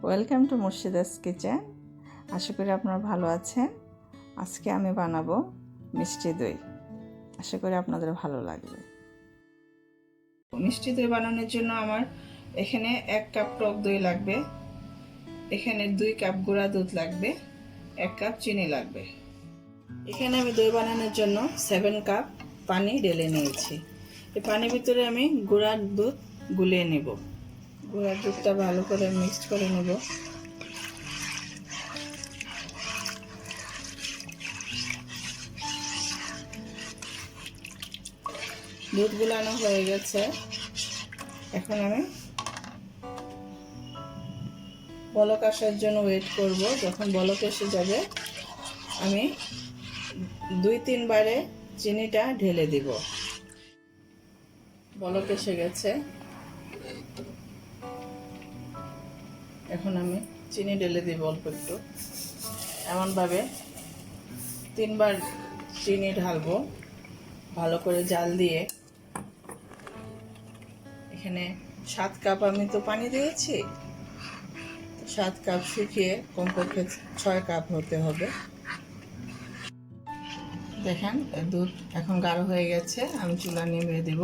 Welcome to Murshida's kitchen. আশা করি আপনারা ভালো আছেন। আজকে আমি বানাবো মিষ্টি দই। আশা করি আপনাদের ভালো লাগবে। মিষ্টি দই বানানোর জন্য আমার এখানে 1 কাপ টক দই লাগবে, এখানে 2 কাপ গুঁড়া দুধ লাগবে, 1 কাপ চিনি লাগবে। এখানে আমি দই বানানোর জন্য 7 কাপ পানি ঢেলে নিয়েছি। এই পানির ভিতরে আমি গুঁড়ার দুধ গুলিয়ে নেব। গুঁড়ার দুধটা ভালো করে মিক্সড করে নেব। দুধ গুলানো হয়ে গেছে। এখন আমি বলক আসার জন্য ওয়েট করব। যখন বলক এসে যাবে আমি 2-3 বারে চিনিটা ঢেলে দিব। বলক এসে গেছে, এখন আমি চিনি ঢেলে দিব অল্প একটু। এমনভাবে 3 বার চিনি ঢালবো ভালো করে জাল দিয়ে। এখানে 7 কাপ আমি তো পানি দিয়েছি, 7 কাপ শুকিয়ে কমপক্ষে 6 কাপ হতে হবে। দেখেন দুধ এখন গাঢ় হয়ে গেছে, আমি চুলা নিভিয়ে দেব।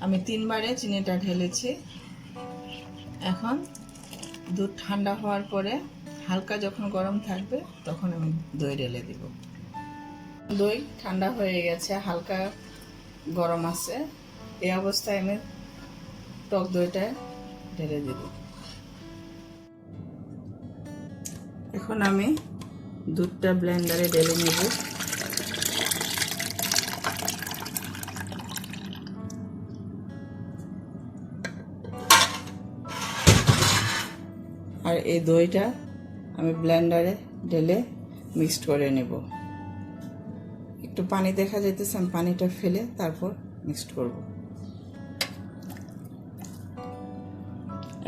আমি 3 বারে চিনিটা ঢেলেছি। এখন দুধ ঠান্ডা হওয়ার পরে হালকা যখন গরম থাকবে তখন আমি দই ঢেলে দেব। দই ঠান্ডা হয়ে গেছে, হালকা গরম আছে। এই অবস্থায় আমি টক দইটা ঢেলে দেব। এখন আমি দুধটা ব্লেন্ডারে ঢেলে নেব। আর এই দইটা আমি ব্লেন্ডারে ঢেলে মিক্সড করে নেব। একটু পানি দেখা যাইতেছে, আমি পানিটা ফেলে তারপর মিক্সড করব।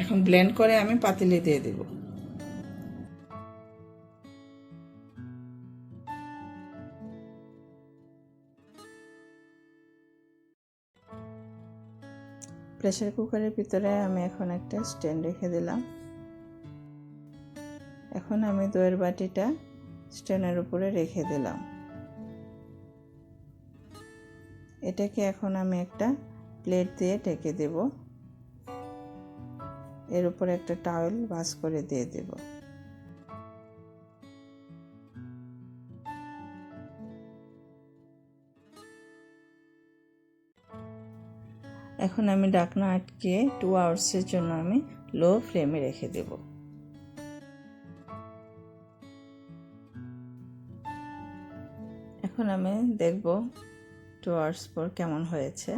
এখন ব্লেন্ড করে আমি পাতিলে দিয়ে দেব। প্রেসার কুকারের ভিতরে আমি এখন একটা স্ট্যান্ড রেখে দিলাম। এখন আমি দইয়ের বাটিটা স্ট্যান্ডের উপরে রেখে দিলাম। এটাকে এখন আমি একটা প্লেট দিয়ে ঢেকে দেব। এর উপরে একটা টাওয়েল ভাঁজ করে দিয়ে দেব। এখন আমি ঢাকনা আটকে 2 আওয়ার্সের জন্য আমি লো ফ্লেমে রেখে দেব। এখন আমি দেখব 2 আওয়ার্স পর কেমন হয়েছে।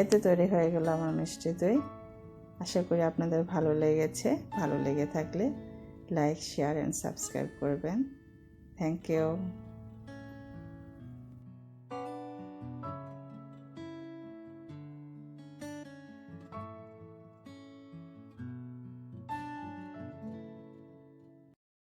এতে তৈরি হয়ে গেল আমার মিষ্টি দই। আশা করি আপনাদের ভালো লেগেছে। ভালো লেগে থাকলে লাইক, শেয়ার অ্যান্ড সাবস্ক্রাইব করবেন। Thank you.